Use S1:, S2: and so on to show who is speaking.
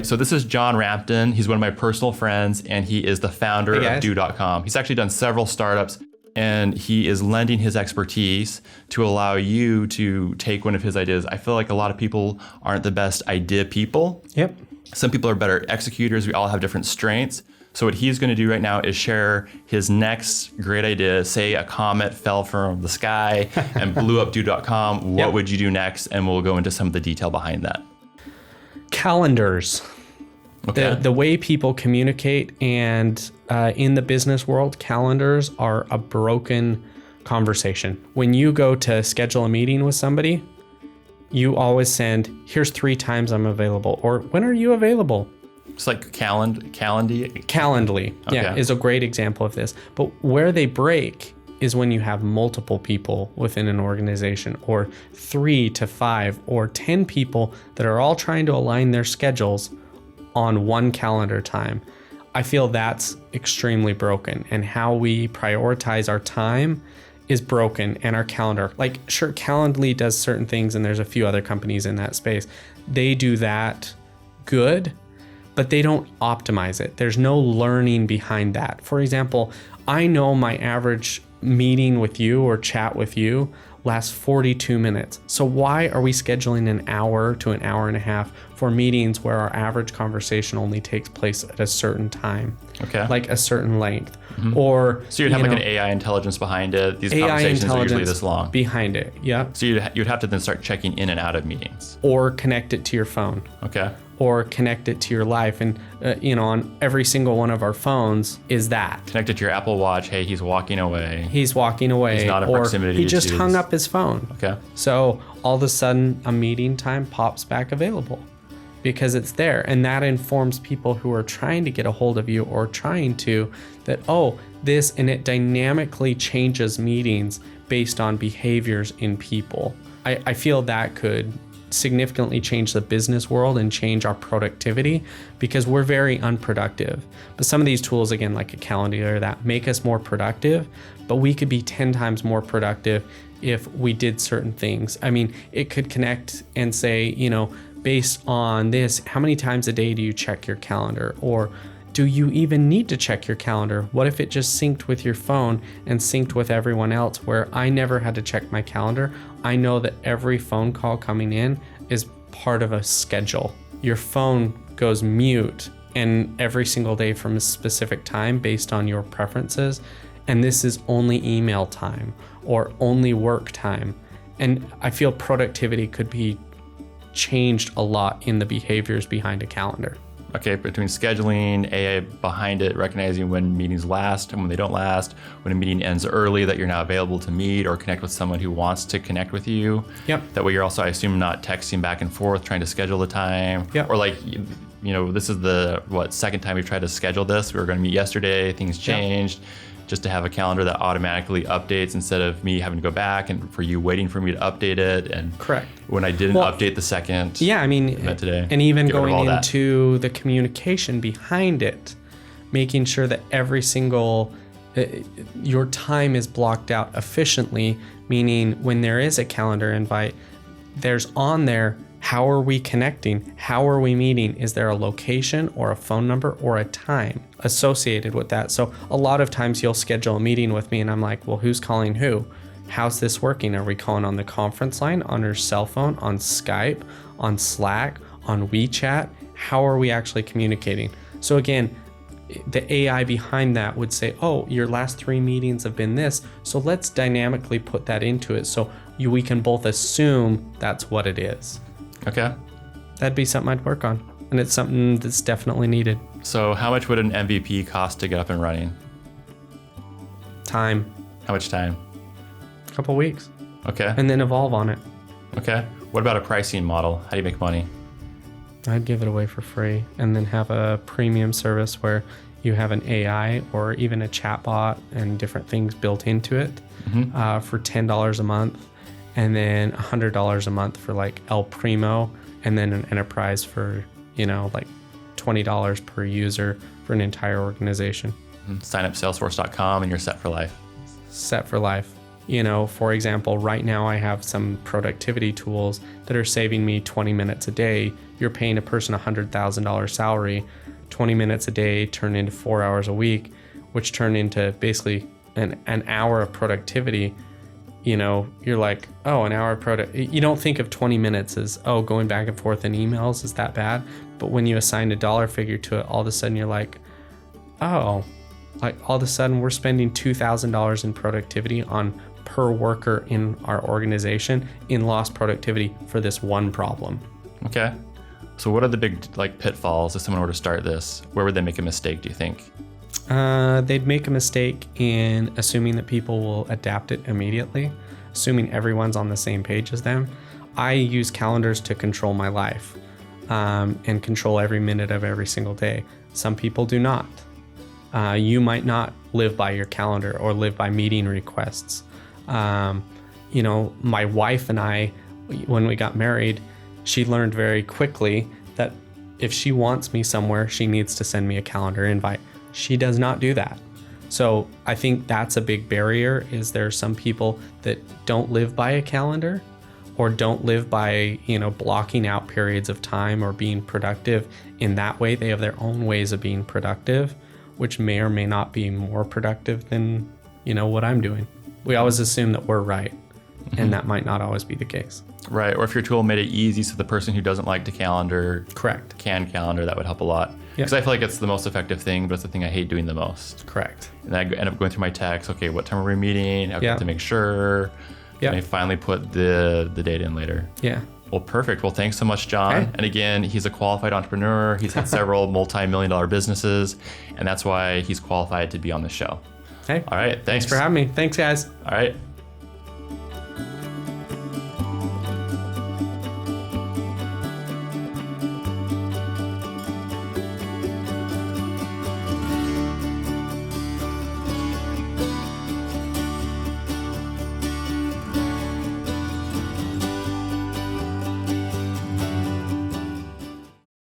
S1: So this is John Rampton. He's one of my personal friends, and he is the founder of do.com. He's actually done several startups, and he is lending his expertise to allow you to take one of his ideas. I feel like a lot of people aren't the best idea people.
S2: Yep.
S1: Some people are better executors. We all have different strengths. So what he's going to do right now is share his next great idea. Say a comet fell from the sky and blew up do.com. What would you do next? And we'll go into some of the detail behind that.
S2: Calendars.
S1: Okay.
S2: The way people communicate, and in the business world, calendars are a broken conversation. When you go to schedule a meeting with somebody, you always send, here's 3 times I'm available, or when are you available?
S1: It's like Calendly.
S2: Calendly, yeah,
S1: Okay.
S2: is a great example of this. But where they break is when you have multiple people within an organization, or 3 to 5 or 10 people that are all trying to align their schedules on one calendar time. I feel that's extremely broken, and how we prioritize our time is broken, and our calendar. Like, sure, Calendly does certain things, and there's a few other companies in that space. They do that good, but they don't optimize it. There's no learning behind that. For example, I know my average meeting with you or chat with you lasts 42 minutes. So why are we scheduling an hour to an hour and a half for meetings where our average conversation only takes place at a certain time?
S1: Okay.
S2: Like a certain length. Mm-hmm. Or
S1: so you'd have like an AI intelligence behind it. These conversations are usually this long.
S2: Behind it, yeah.
S1: So you'd have to then start checking in and out of meetings.
S2: Or connect it to your phone.
S1: Okay.
S2: Or connect it to your life. And, on every single one of our phones is that.
S1: Connect it to your Apple Watch. Hey, he's walking away.
S2: He's walking away.
S1: He's not in proximity.
S2: Or he just hung up his phone.
S1: Okay.
S2: So all of a sudden, a meeting time pops back available because it's there. And that informs people who are trying to get a hold of you or trying to that, and it dynamically changes meetings based on behaviors in people. I feel that could significantly change the business world and change our productivity, because we're very unproductive. But some of these tools, again, like a calendar, that make us more productive, but we could be 10 times more productive if we did certain things. I mean, it could connect and say, based on this, how many times a day do you check your calendar? Or do you even need to check your calendar? What if it just synced with your phone and synced with everyone else, where I never had to check my calendar? I know that every phone call coming in is part of a schedule. Your phone goes mute and every single day from a specific time based on your preferences. And this is only email time or only work time. And I feel productivity could be changed a lot in the behaviors behind a calendar.
S1: Okay, between scheduling, AI behind it, recognizing when meetings last and when they don't last, when a meeting ends early, that you're now available to meet or connect with someone who wants to connect with you.
S2: Yep.
S1: That way you're also, I assume, not texting back and forth, trying to schedule the time.
S2: Yep.
S1: Or like, this is the, second time we've tried to schedule this. We were going to meet yesterday, things changed. Yep. Just to have a calendar that automatically updates instead of me having to go back and for you waiting for me to update it. And
S2: correct.
S1: When I didn't update the second event today.
S2: And even going into the communication behind it, making sure that every single, your time is blocked out efficiently, meaning when there is a calendar invite, there's on there, how are we connecting? How are we meeting? Is there a location or a phone number or a time associated with that? So a lot of times you'll schedule a meeting with me and I'm like, well, who's calling who? How's this working? Are we calling on the conference line, on your cell phone, on Skype, on Slack, on WeChat? How are we actually communicating? So again, the AI behind that would say, your last 3 meetings have been this. So let's dynamically put that into it so we can both assume that's what it is.
S1: Okay.
S2: That'd be something I'd work on. And it's something that's definitely needed.
S1: So how much would an MVP cost to get up and running?
S2: Time.
S1: How much time?
S2: A couple weeks.
S1: Okay.
S2: And then evolve on it.
S1: Okay. What about a pricing model? How do you make money?
S2: I'd give it away for free and then have a premium service where you have an AI or even a chatbot and different things built into it for $10 a month. And then $100 a month for like El Primo, and then an enterprise for, like $20 per user for an entire organization.
S1: Sign up salesforce.com and you're set for life.
S2: Set for life. For example, right now I have some productivity tools that are saving me 20 minutes a day. You're paying a person $100,000 salary, 20 minutes a day turn into 4 hours a week, which turn into basically an hour of productivity. You're like, oh, an hour of you don't think of 20 minutes as, oh, going back and forth in emails is that bad. But when you assign a dollar figure to it, all of a sudden you're like, oh, like all of a sudden we're spending $2,000 in productivity on per worker in our organization in lost productivity for this one problem.
S1: Okay. So what are the big pitfalls if someone were to start this? Where would they make a mistake, do you think?
S2: They'd make a mistake in assuming that people will adapt it immediately, assuming everyone's on the same page as them. I use calendars to control my life and control every minute of every single day. Some people do not. You might not live by your calendar or live by meeting requests. My wife and I, when we got married, she learned very quickly that if she wants me somewhere, she needs to send me a calendar invite. She does not do that. So I think that's a big barrier, is there are some people that don't live by a calendar or don't live by, blocking out periods of time or being productive in that way. They have their own ways of being productive, which may or may not be more productive than, what I'm doing. We always assume that we're right, and that might not always be the case.
S1: Right. Or if your tool made it easy so the person who doesn't like to calendar
S2: Correct.
S1: can calendar, that would help a lot. Because I feel like it's the most effective thing, but it's the thing I hate doing the most.
S2: Correct.
S1: And I end up going through my text. Okay, what time are we meeting? I have to make sure. And I finally put the date in later.
S2: Yeah.
S1: Well, perfect. Well, thanks so much, John.
S2: Okay.
S1: And again, he's a qualified entrepreneur. He's had several multi-million-dollar businesses, and that's why he's qualified to be on the show.
S2: Hey.
S1: All right. Thanks
S2: for having me. Thanks, guys.
S1: All right.